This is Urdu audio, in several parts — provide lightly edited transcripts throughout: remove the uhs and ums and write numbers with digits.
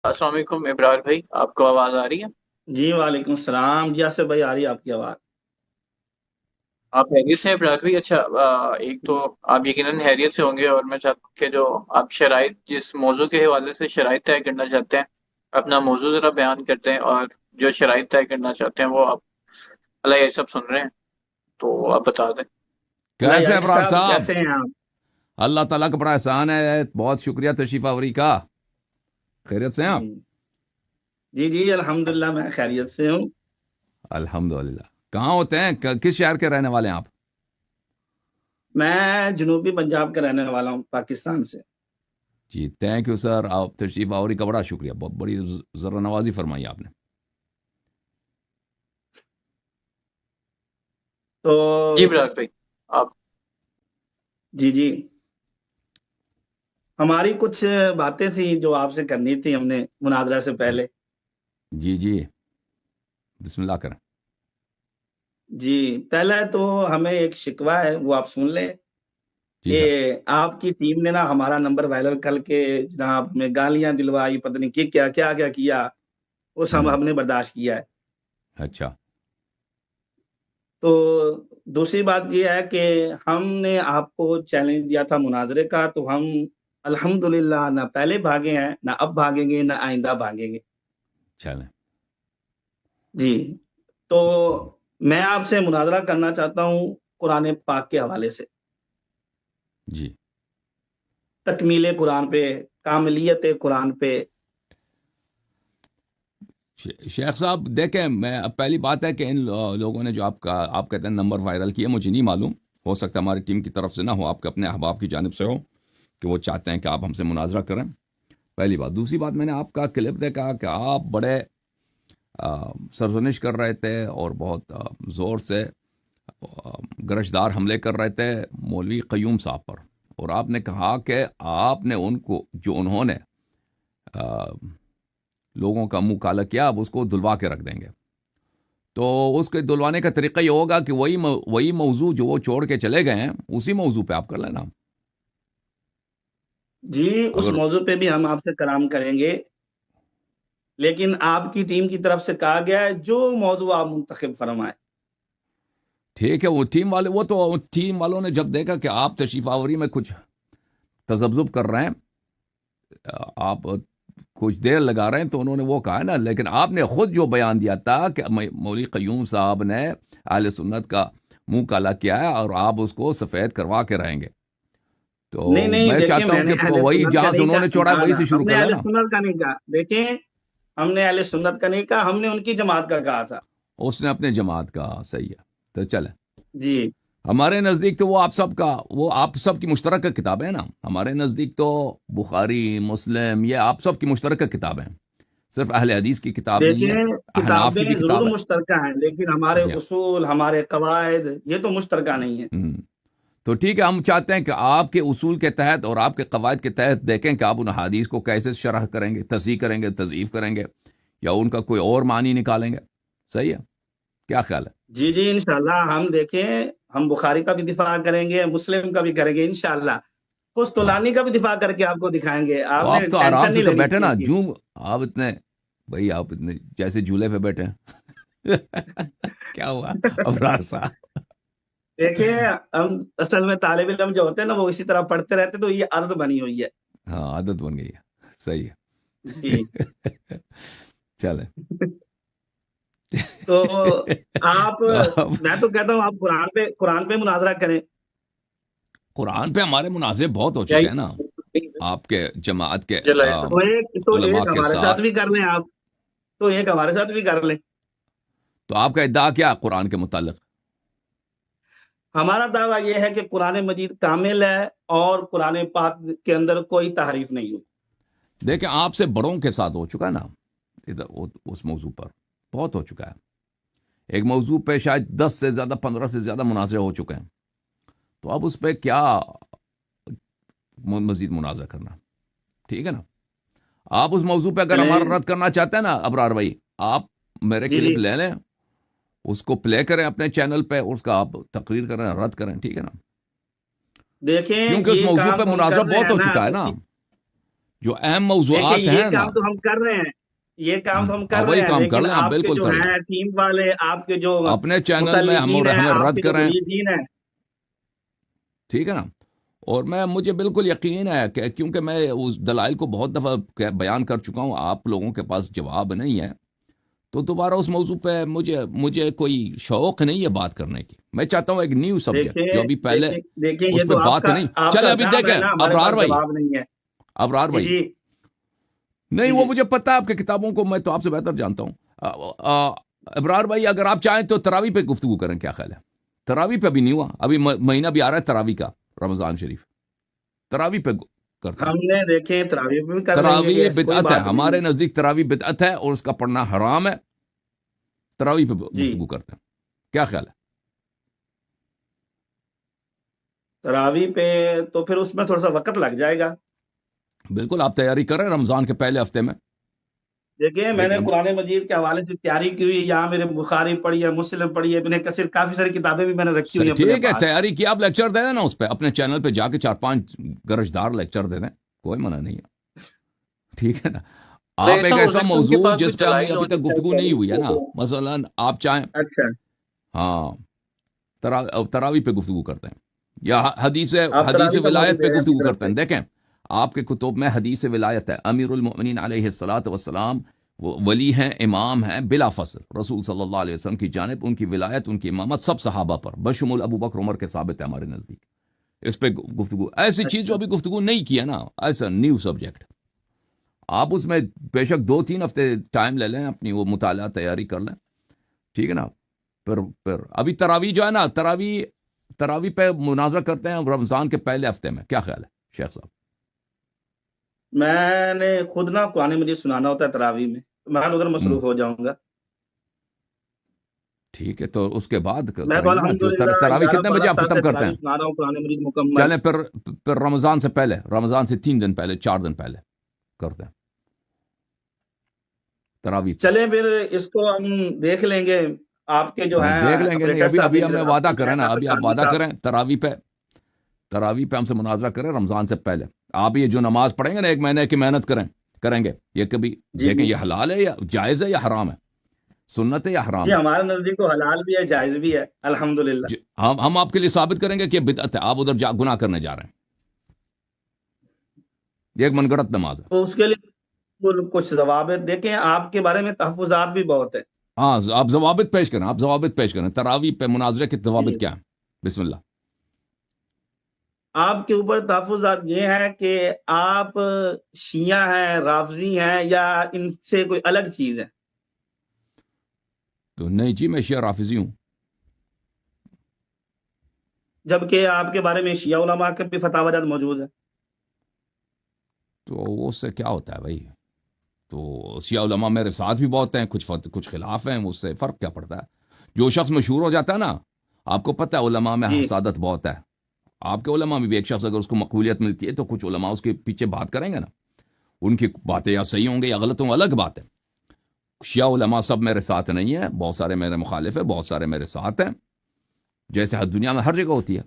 السلام علیکم ابرار بھائی، آپ کو آواز آ رہی ہے؟ جی وعلیکم السلام جی، آصف بھائی آ رہی ہے آپ کی آواز؟ آپ خیریت سے ہیں ابرار بھائی؟ اچھا، ایک تو آپ یقیناً خیریت سے ہوں گے، اور میں چاہتا ہوں کہ جو آپ شرائط، جس موضوع کے حوالے سے شرائط طے کرنا چاہتے ہیں، اپنا موضوع ذرا بیان کرتے ہیں، اور جو شرائط طے کرنا چاہتے ہیں وہ آپ اللہ یہ سب سن رہے ہیں، تو آپ بتا دیں۔ اللہ کیسے یعقوب ابرار صاحب صاحب؟ کیسے ہیں آپ؟ اللہ تعالیٰ کا بڑا احسان ہے، بہت شکریہ تشریف آوری کا۔ خیریت سے ہیں آپ؟ جی جی جی الحمدللہ میں خیریت سے ہوں۔ الحمدللہ۔ کہاں ہوتے ہیں، کس شہر کے رہنے والے ہیں آپ؟ میں جنوبی پنجاب کا رہنے والا ہوں، پاکستان سے۔ جی تھینک یو سر، آپ تشریف آوری کا بڑا شکریہ، بہت بڑی ذرا نوازی فرمائی آپ نے۔ تو جی ابرار بھائی، آپ جی جی ہماری کچھ باتیں تھیں جو آپ سے کرنی تھی، ہم نے مناظرہ سے پہلے۔ جی جی، بسم اللہ کریں۔ جی پہلا تو ہمیں ایک شکوہ ہے، وہ آپ سن لیں جی کہ سر۔ آپ کی ٹیم نے نا ہمارا نمبر وائرل کر کے جناب ہمیں گالیاں دلوائی، پتہ نہیں کیا کیا کیا کیا، وہ سب ہوں، ہم نے برداشت کیا ہے۔ اچھا تو دوسری بات یہ ہے کہ ہم نے آپ کو چیلنج دیا تھا مناظرے کا، تو ہم الحمدللہ نہ پہلے بھاگے ہیں، نہ اب بھاگیں گے، نہ آئندہ بھاگیں گے۔ چلیں۔ جی تو میں آپ سے مناظرہ کرنا چاہتا ہوں قرآن پاک کے حوالے سے، جی تکمیل قرآن پہ، کاملیت قرآن پہ۔ شیخ صاحب دیکھیں، میں اب پہلی بات ہے کہ ان لوگوں نے جو آپ کہتے ہیں نمبر وائرل کیا، مجھے نہیں معلوم، ہو سکتا ہماری ٹیم کی طرف سے نہ ہو، آپ کے اپنے احباب کی جانب سے ہو کہ وہ چاہتے ہیں کہ آپ ہم سے مناظرہ کریں، پہلی بات۔ دوسری بات، میں نے آپ کا کلپ دیکھا کہ آپ بڑے سرزنش کر رہے تھے اور بہت زور سے گرجدار حملے کر رہے تھے مولوی قیوم صاحب پر، اور آپ نے کہا کہ آپ نے ان کو، جو انہوں نے لوگوں کا منہ کالا کیا، اب اس کو دلوا کے رکھ دیں گے۔ تو اس کے دلوانے کا طریقہ یہ ہوگا کہ وہی موضوع جو وہ چھوڑ کے چلے گئے ہیں، اسی موضوع پہ آپ کر لینا۔ جی اس اگر موضوع پہ بھی ہم آپ سے کلام کریں گے، لیکن آپ کی ٹیم کی طرف سے کہا گیا ہے جو موضوع آپ منتخب فرمائیں۔ ٹھیک ہے، وہ تو ٹیم والوں نے جب دیکھا کہ آپ تشریف آوری میں کچھ تذبذب کر رہے ہیں، آپ کچھ دیر لگا رہے ہیں، تو انہوں نے وہ کہا نا، لیکن آپ نے خود جو بیان دیا تھا کہ مولوی قیوم صاحب نے اہل سنت کا منہ کالا کیا ہے اور آپ اس کو سفید کروا کے رہیں گے، تو نہیں نہیں، میں دیکھیں چاہتا میں ہوں نے کہ اہل وہی سنت کا جہاں سے نہیں انہوں نے چھوڑا ہے کہا، وہی نہ سے ہم شروع نے کر اہل لینا۔ سنت کا نہیں کہا، دیکھیں ہم نے اہل سنت کا نہیں کہا، ہم نے ان کی جماعت کا کہا تھا۔ اس نے اپنے جماعت کا، صحیح ہے، تو چلے۔ جی ہمارے نزدیک تو وہ آپ سب کی مشترکہ کتاب ہے نا، ہمارے نزدیک تو بخاری مسلم یہ آپ سب کی مشترکہ کتاب ہیں، صرف اہل حدیث کی کتاب نہیں ہے، دیکھیں احناف کی کتابیں بھی ضرور کتاب ہے۔ مشترکہ ہیں، لیکن ہمارے جی ہاں۔ اصول، ہمارے قواعد یہ تو مشترکہ نہیں ہیں۔ ہم۔ تو ٹھیک ہے، ہم چاہتے ہیں کہ آپ کے اصول کے تحت اور آپ کے قواعد کے تحت دیکھیں کہ آپ ان حدیث کو کیسے شرح کریں گے، تصحیح کریں گے، تضعیف کریں گے، یا ان کا کوئی اور معنی نکالیں گے۔ صحیح ہے، کیا خیال ہے؟ جی جی انشاءاللہ ہم دیکھیں، ہم بخاری کا بھی دفاع کریں گے، مسلم کا بھی کریں گے انشاءاللہ، ہاں، قسطلانی کا بھی دفاع کر کے آپ کو دکھائیں گے، تو آپ نے آپ تو آرام ٹینشن سے نہیں تو لینی بیٹھے اس نا، چیز کی۔ آپ اتنے، بھائی آپ اتنے جیسے جھولے پہ بیٹھے ہیں۔ کیا ہوا ابرار صاحب؟ دیکھیں ہم اصل میں طالب علم جو ہوتے ہیں نا وہ اسی طرح پڑھتے رہتے، تو یہ عادت بنی ہوئی ہے۔ ہاں، عادت بن گئی ہے، صحیح جی ہے۔ چلے۔ تو آپ، تو اب میں تو کہتا ہوں آپ قرآن پہ مناظرہ کریں۔ قرآن پہ ہمارے مناظر بہت ہو چکے ہیں نا، یہی آپ کے جماعت کے جلائے تو تو علماء ایک کے ہمارے ساتھ ساتھ۔ بھی کر لیں آپ، تو ایک ہمارے ساتھ بھی کر لیں۔ تو آپ کا ادعا کیا ہے قرآن کے متعلق؟ ہمارا دعویٰ یہ ہے کہ قرآن مجید کامل ہے اور قرآن پاک کے اندر کوئی تحریف نہیں ہوئی۔ دیکھیں، آپ سے بڑوں کے ساتھ ہو چکا ہے نا، اس موضوع پر بہت ہو چکا ہے، ایک موضوع پہ شاید 10 سے زیادہ 15 سے زیادہ مناظرے ہو چکے ہیں، تو اب اس پہ کیا مزید مناظرہ کرنا؟ ٹھیک ہے نا، آپ اس موضوع پہ اگر چلیں ہمارا رد کرنا چاہتے ہیں نا ابرار بھائی، آپ میرے جی جی کلپ لے لیں، اس کو پلے کریں اپنے چینل پہ، اس کا آپ تقریر کریں، رد کریں، ٹھیک ہے نا، دیکھیں کیونکہ اس یہ موضوع پہ کام ہم مناظرہ کر رہے بہت ہیں ہو نا چکا ہے تو نا۔ جو اہم دیکھیں موضوعات یہ ہیں نا، کام تو ہم کر رہے ہیں، یہ کام تو ہم ہاں کر وہی رہے ہیں، کام کر لیکن لیں آپ، آپ کے بالکل جو کر لیں ہیں ٹیم والے، آپ کے جو اپنے چینل میں متعلقین ہیں، ہمیں آپ رد کے جو کریں، مریدین ہیں، ٹھیک ہے نا. اور مجھے بالکل یقین ہے کہ کیونکہ میں اس دلائل کو بہت دفعہ بیان کر چکا ہوں، آپ لوگوں کے پاس جواب نہیں ہے، تو دوبارہ اس موضوع پہ مجھے کوئی شوق نہیں ہے بات کرنے کی. میں چاہتا ہوں ایک نیو سبجیکٹ جو دیکھیں ابھی پہلے دیکھیں یہ اس پہ تو بات نہیں آپ چلے. کا ابھی کام ہے دیکھیں نا، ہمارے ابرار پاس بھائی، جواب نہیں ہے۔ ابرار جی بھائی، جی نہیں جی وہ جی مجھے پتا ہے آپ کی کتابوں کو میں تو آپ سے بہتر جانتا ہوں. ابرار بھائی اگر آپ چاہیں تو تراویح پہ گفتگو کریں، کیا خیال ہے؟ تراویح پہ ابھی نہیں ہوا، ابھی مہینہ بھی آ رہا ہے تراویح کا، رمضان شریف، تراویح پہ کرتے ہیں. ہم نے دیکھیں تراویح بھی کر لیں گے، تراویح ایسی کوئی بدعت ہے، بات نہیں ہمارے ہے۔ نزدیک تراویح بدعت ہے اور اس کا پڑھنا حرام ہے. تراویح پہ جی گفتگو کرتے ہیں، کیا خیال ہے؟ تراویح پہ تو پھر اس میں تھوڑا سا وقت لگ جائے گا۔ بالکل آپ تیاری کریں رمضان کے پہلے ہفتے میں. دیکھیں میں نے لیکن قرآن مجید کے حوالے سے تیاری کی ہوئی، یہاں میرے بخاری پڑھی ہے، مسلم پڑھی ہے، ابن کثیر، کافی ساری کتابیں بھی میں نے رکھی ہوئی ہیں اپنے ٹھیک ہے، پاس۔ تیاری کی، آپ لیکچر دے دیں نا اس پہ، اپنے چینل پہ جا کے 4-5 گرجدار لیکچر دے دیں، کوئی منع نہیں ہے، ٹھیک ہے نا. ارے آپ ایسا ایک ہو ایسا سکتا ہے ان کے موضوع پاس کوئی جس پہ ہمیں دلائل ابھی ہونی تک گفتگو نہیں ہوئی ہے نا، چاہیے۔ مثلا آپ چاہیں، اچھا ہاں تراویح پہ گفتگو کرتے ہیں یا حدیث آپ حدیث تراویح کا موضوع ولایت دے پہ رہے ہیں اپنی گفتگو طرف کرتے سے۔ ہیں. دیکھیں آپ کے کتب میں حدیث ولایت ہے، امیر المؤمنین علیہ الصلاۃ والسلام وہ ولی ہیں، امام ہیں بلا فصل، رسول صلی اللہ علیہ وسلم کی جانب ان کی ولایت، ان کی امامت سب صحابہ پر بشمول ابو بکر عمر کے ثابت ہے ہمارے نزدیک. اس پہ گفتگو، ایسی چیز جو اچھا ابھی گفتگو نہیں کی ہے نا، ایسا نیو سبجیکٹ، آپ اس میں بے شک 2-3 ہفتے ٹائم لے لیں، اپنی وہ مطالعہ تیاری کر لیں، ٹھیک ہے نا. پھر ابھی تراویح جو ہے نا، تراویح پہ مناظرہ کرتے ہیں رمضان کے پہلے ہفتے میں، کیا خیال ہے شیخ صاحب؟ میں نے خود نا قرآن مجید سنانا ہوتا ہے تراویح میں، میں ادھر ہم، مصروف ہو جاؤں گا۔ ٹھیک ہے، تو اس کے بعد میں تو کریں گے نا، جو الحمدللہ تراویح 11 کتنے 12 بجے آپ سال ختم سے کرتے ہیں؟ تراویح سنا رہا ہوں قرآن مجید مکمل۔ چلیں پھر رمضان سے پہلے، رمضان سے 3 دن پہلے، 4 دن پہلے کرتے ہیں تراویح پہ. چلیں پھر اس کو ہم دیکھ لیں گے، آپ کے جو نہیں ہیں دیکھ لیں گے نہیں، آپریٹر صاحب ابھی ہمیں وعدہ کریں نا، ابھی آپ قادری وعدہ صاحب، کریں تراویح پہ ہم سے مناظرہ کریں رمضان سے پہلے. آپ یہ جو نماز پڑھیں گے نا 1 مہینے کی محنت کریں گے، یہ کبھی جی دیکھیں جی یہ حلال ہے یا جائز ہے یا حرام ہے، سنت ہے یا جی، حرام ہے. ہمارے نزدیک تو حلال بھی ہے، جائز بھی ہے، الحمدللہ۔ ہم آپ کے لیے ثابت کریں گے کہ یہ بدعت ہے، آپ ادھر گناہ کرنے جا رہے ہیں، یہ ایک من گڑت نماز ہے. تو اس کے لیے کچھ ضوابط دیکھیں، آپ کے بارے میں تحفظات بھی بہت ہیں۔ ہاں آپ ضوابط پیش کریں، تراویح پہ مناظرے کے جی، ضوابط کیا ہیں؟ بسم اللہ. آپ کے اوپر تحفظات یہ ہیں کہ آپ شیعہ ہیں، رافضی ہیں، یا ان سے کوئی الگ چیز ہے؟ تو نہیں جی، میں شیعہ رافضی ہوں. جبکہ آپ کے بارے میں شیعہ علماء کے بھی فتاوی جات موجود ہیں۔ تو اس سے کیا ہوتا ہے بھائی؟ تو شیعہ علماء میرے ساتھ بھی بہت ہیں، کچھ خلاف ہیں، اس سے فرق کیا پڑتا ہے؟ جو شخص مشہور ہو جاتا ہے نا، آپ کو پتہ ہے علماء میں جی حسادت بہت ہے. آپ کے علماء میں بھی ایک شخص اگر اس کو مقبولیت ملتی ہے تو کچھ علماء اس کے پیچھے بات کریں گے نا، ان کی باتیں یا صحیح ہوں گے یا غلط ہوں گے، الگ بات ہے. شیعہ علماء سب میرے ساتھ نہیں ہیں، بہت سارے میرے مخالف ہیں، بہت سارے میرے ساتھ ہیں، جیسے ہر دنیا میں ہر جگہ ہوتی ہے.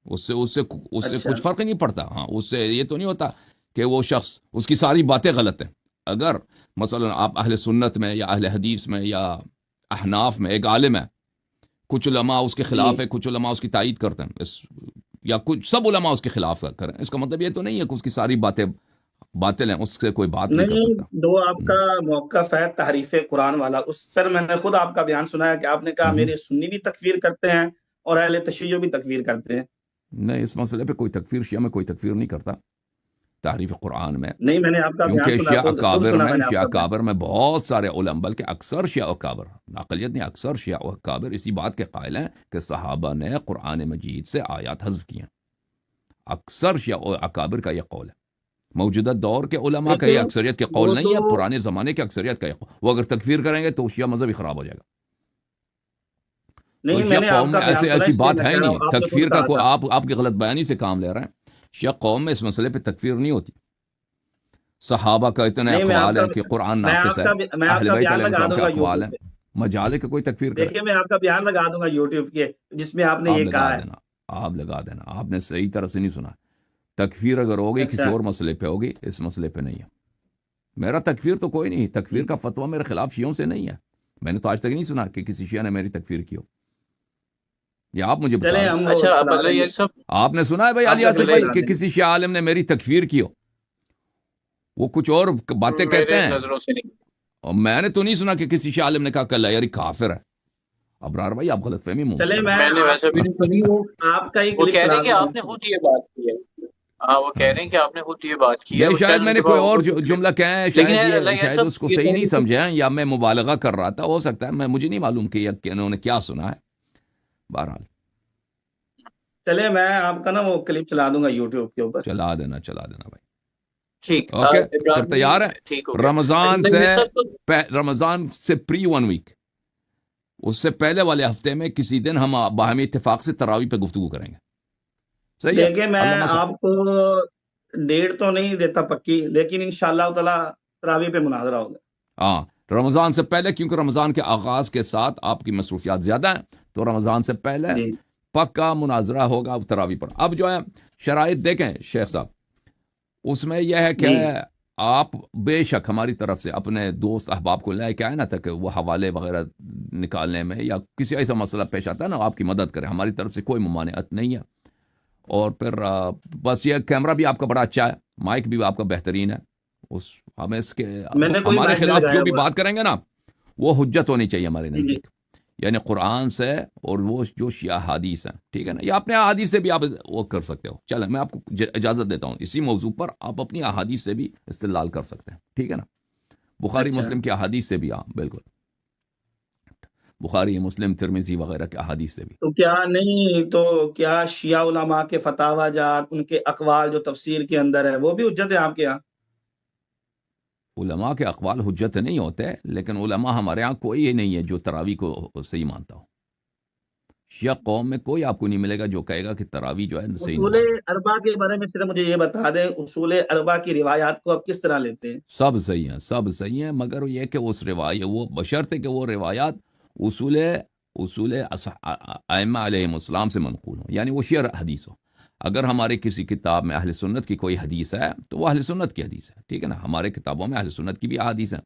اس سے اچھا، کچھ فرق ہی نہیں پڑتا. ہاں اس سے یہ تو نہیں ہوتا کہ وہ شخص اس کی ساری باتیں غلط ہیں. اگر مثلا آپ اہل سنت میں یا اہل حدیث میں یا احناف میں ایک عالم ہے، کچھ علماء اس کے جی خلاف ہے، کچھ علماء اس کی تائید کرتے ہیں، یا کچھ سب علماء اس کے خلاف کریں، اس کا مطلب یہ تو نہیں ہے کہ اس کی ساری باتیں باطل ہیں، اس سے کوئی بات نہیں کر نہیں، سکتا. جو آپ کا موقف ہے تحریف قرآن والا، اس پر میں نے خود آپ کا بیان سنا ہے کہ آپ نے کہا ہوں، میرے سنی بھی تکفیر کرتے ہیں اور اہل تشیع بھی تکفیر کرتے ہیں۔ نہیں اس مسئلے پہ کوئی تکفیر، شیعہ میں کوئی تکفیر نہیں کرتا تحریف قرآن میں، نہیں، میں نے آپ کا بیان کیونکہ سنا، خود سنا میں نے آپ شیعہ کا بیان۔ کابر میں بہت سارے علماء، بلکہ اکثر شیعہ و کابر، اقلیت نہیں، اکثر شیعہ و کابر اسی بات کے قائل ہیں کہ صحابہ نے قرآن مجید سے آیات حذف کی ہیں. اکثر شیعہ و اکابر کا یہ قول ہے. موجودہ دور کے علماء کا یہ دیکھیں اکثریت کے وہ قول نہیں تو ہے، پرانے زمانے کے اکثریت کا یہ قول. وہ اگر تکفیر کریں گے تو شیعہ مذہب ہی خراب ہو جائے گا. تو نہیں، میں شیعہ نے آپ قوم کا میں بیان سنا، ایسی اس لیے بات میں ہے ہی کہہ رہا نہیں. ہوں، آپ نے تکفیر خود کا کہا کوئی، تھا۔ آپ کی غلط بیانی سے کام لے رہے ہیں. شیعہ قوم میں اس مسئلے پہ تکفیر نہیں ہوتی. صحابہ کا اتنے نہیں، اقوال ہیں کہ قرآن ناقص ہے، میں آپ اہل کا بیت بیان علیہ لگا السلام دوں کے گا اقوال یوٹیوب ہیں. پہ۔ مجالے کہ کوئی تکفیر کرے. دیکھیے میں آپ کا بیان لگا دوں گا یوٹیوب کے، جس میں آپ نے آپ یہ لگا کہا ہے۔ دینا، آپ نے صحیح طرح سے نہیں سنا. تکفیر اگر ہوگی کسی اچھا اور مسئلے پہ ہوگی، اس مسئلے پہ نہیں ہے. میرا تکفیر تو کوئی نہیں، تکفیر کا فتویٰ میرے خلاف شیعوں سے نہیں ہے. میں نے تو آج تک نہیں سنا کہ کسی شیعہ نے میری تکفیر کی ہو. یہ آپ مجھے بتا چلیں دیں. ہم وہ اچھا اب سنا اللہ دیں گے، یہ سب آپ نے سنا ہے بھائی آپ علی کا آصف کلپ بھائی سنا کہ دیں گے. کسی شیعہ عالم نے میری تکفیر کی ہو؟ وہ کچھ اور باتیں کہتے میرے ہیں، نظروں سے نہیں. اور میں نے تو نہیں سنا کہ کسی شیعہ عالم نے کہا کہ اللہ یاری کافر ہے. ابرار بھائی آپ غلط فہمی چلیں مبتلا میں میں نے ویسا بھی نہیں سنی. وہ آپ کا ہی وہ کلپ کہہ رہے چلا ہیں کہ دیتا آپ نے ہوں. خود یہ بات کی ہے. ہاں وہ کہہ ہاں رہے ہیں کہ آپ نے خود یہ بات کی ہے، نہیں، وہ شاید شاید میں ان نے کے کوئی پاس اور اور کچھ جملہ کہا ہے، لیکن شاید اللہ یہ شاید سب اس کو یہ صحیح نہیں ساری سب سمجھا ہے، یا میں مبالغہ کر رہا تھا، ہو سکتا ہے. مجھے نہیں معلوم کہ انہوں نے کیا سنا ہے. بہرحال چلیں میں آپ کا نا وہ کلپ چلا دوں گا یوٹیوب کے اوپر. چلا دینا بھائی. ٹھیک. اوکے، پھر ابراہیم تیار ہے؟ بھائی ٹھیک ہو گیا. رمضان اللہ سے یہ سب تو رمضان سے پری 1 ویک، اس سے پہلے والے ہفتے میں کسی دن ہم باہمی اتفاق سے تراویح پہ گفتگو کریں گے. صحیح ہے دیکھیں میں علامہ صاحب؟ آپ کو ڈیٹ تو نہیں دیتا پکی، لیکن انشاءاللہ تعالی تراویح پہ مناظرہ ہوگا. ہاں، رمضان سے پہلے، کیونکہ رمضان کے آغاز کے ساتھ آپ کی مصروفیات زیادہ ہیں، تو رمضان سے پہلے جی پکا مناظرہ ہوگا تراویح پر. اب جو ہے شرائط دیکھیں شیخ صاحب، اس میں یہ ہے کہ جی آپ بے شک ہماری طرف سے اپنے دوست احباب کو لے کے آئے نا، تاکہ وہ حوالے وغیرہ نکالنے میں یا کسی ایسا مسئلہ پیش آتا ہے نا، آپ کی مدد کریں. ہماری طرف سے کوئی ممانعت نہیں ہے. اور پھر بس یہ کیمرہ بھی آپ کا بڑا اچھا ہے، مائک بھی آپ کا بہترین ہے. ہمیں اس کے میں نے کوئی ہمارے مائک نہیں خلاف جو لگایا بھی ہوا. بات کریں گے نا، وہ حجت ہونی چاہیے ہمارے جی جی نزدیک، یعنی قرآن سے، اور وہ جو شیعہ حدیث ہیں. ٹھیک ہے نا؟ یا اپنے احادیث سے بھی آپ وہ کر سکتے ہو. چلیں میں آپ کو اجازت دیتا ہوں، اسی موضوع پر آپ اپنی احادیث سے بھی استدلال کر سکتے ہیں. ٹھیک ہے نا؟ بخاری اچھا مسلم کی احادیث سے بھی. ہاں بالکل، بخاری مسلم ترمذی وغیرہ کے احادیث سے بھی. تو کیا نہیں، تو کیا شیعہ علماء کے فتاوی جات، ان کے اقوال جو تفسیر کے اندر ہے، وہ بھی حجت ہے آپ کے یہاں؟ علماء کے اقوال حجت نہیں ہوتے، لیکن علماء ہمارے ہاں کوئی ہی نہیں ہے جو تراویح کو صحیح مانتا ہو. شیعہ قوم میں کوئی آپ کو نہیں ملے گا جو کہے گا کہ تراویح جو ہے صحیح اصول نماز ہے. اربع کے بارے میں صرف مجھے یہ بتا دیں، اصول اربع کی روایات کو آپ کس طرح لیتے ہیں؟ سب صحیح ہیں، سب صحیح ہیں، مگر یہ کہ اس روایت، وہ بشرط کہ وہ روایات اصول ائمہ علیہم السلام سے منقول ہوں، یعنی وہ شیعہ حدیث ہو. اگر ہمارے کسی کتاب میں اہل سنت کی کوئی حدیث ہے تو وہ اہل سنت کی حدیث ہے. ٹھیک ہے نا؟ ہمارے کتابوں میں اہل سنت کی بھی احادیث ہیں،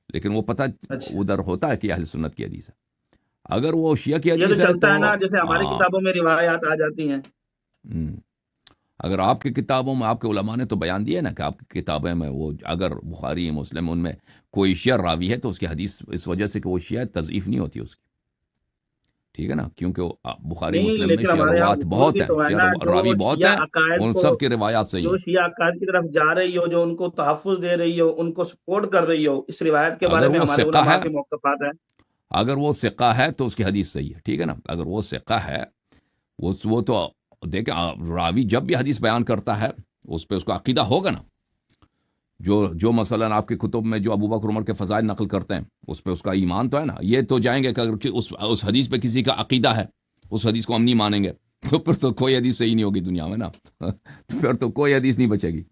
لیکن وہ پتہ اچھا، ادھر ہوتا ہے کہ اہل سنت کی حدیث ہے. اگر وہ شیعہ کی یہ تو حدیث ہے چلتا تو ہے نا، جیسے ہماری ہاں. کتابوں میں روایات آ جاتی ہیں. اگر آپ کی کتابوں میں، آپ کے علماء نے تو بیان دیا ہے نا کہ آپ کی کتابیں میں وہ اگر بخاری مسلم ان میں کوئی شیعہ راوی ہے تو اس کی حدیث اس وجہ سے کہ وہ شیعہ تضعیف نہیں ہوتی اس کی. ٹھیک ہے نا؟ کیونکہ بخاری نہیں، مسلم میں لیکن شیعہ ہمارے یہاں روات اصول بہت بھی ہیں، تو ہے نا، شیعہ جو راوی بہت شیعہ ہیں، عقائد ان کو، سب کی روایات صحیح جو ہیں. شیعہ عقائد کی طرف جا رہی ہو، جو ان کو تحفظ دے رہی ہو، ان کو سپورٹ کر رہی ہو، اس روایت کے بارے اگر میں وہ ہمارے ثقہ علماء ہے، کے موقفات ہیں. اگر وہ ثقہ ہے تو اس کی حدیث صحیح ہے. ٹھیک ہے نا؟ اگر وہ ثقہ ہے، وہ تو دیکھیں، راوی جب بھی حدیث بیان کرتا ہے اس پہ اس کا عقیدہ ہوگا نا. جو مثلا آپ کی کتب میں جو ابو بکر عمر کے فضائل نقل کرتے ہیں اس پہ اس کا ایمان تو ہے نا. یہ تو جائیں گے کہ اگر اس حدیث پہ کسی کا عقیدہ ہے، اس حدیث کو ہم نہیں مانیں گے، تو پھر تو کوئی حدیث صحیح نہیں ہوگی دنیا میں نا. پھر تو کوئی حدیث نہیں بچے گی.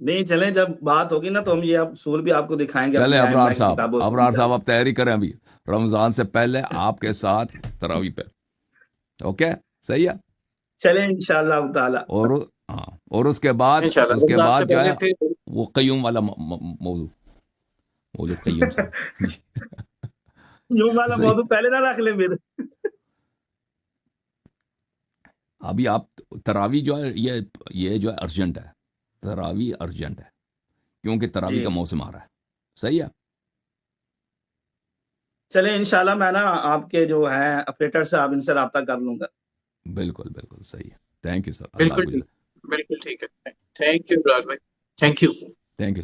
نہیں، چلیں جب بات ہوگی نا تو ہم یہ اصول بھی آپ کو دکھائیں گے چلے اپنے ابرار ائمہ کی صاحب، کتابوں سے ابرار صاحب انشاءاللہ. آپ تیاری کریں ابھی رمضان سے پہلے آپ کے ساتھ تراویح پہ. اوکے، صحیح ہے. چلیں انشاءاللہ تعالی. اور ہاں، اور اس کے بعد انشاءاللہ رمضان سے جو پہلے ہے پھر وہ قیوم والا موضوع، مولود قیوم صاحب. جی یوں والا صحیح. موضوع پہلے نہ رکھ لیں پھر. ابھی آپ تراویح جو ہے یہ جو ہے ارجنٹ ہے. تراویح ارجنٹ ہے کیونکہ تراویح جی کا موسم آ رہا ہے. صحیح ہے. چلیں انشاءاللہ میں نا آپ کے جو ہیں اپریٹر صاحب، ان سے رابطہ کر لوں گا. بالکل بالکل صحیح ہے. Thank you sir. اللہ بالکل حافظ. ٹھیک، بالکل ٹھیک ہے. تھینک یو ابراہیم بھائی، تھینک یو. Thank you.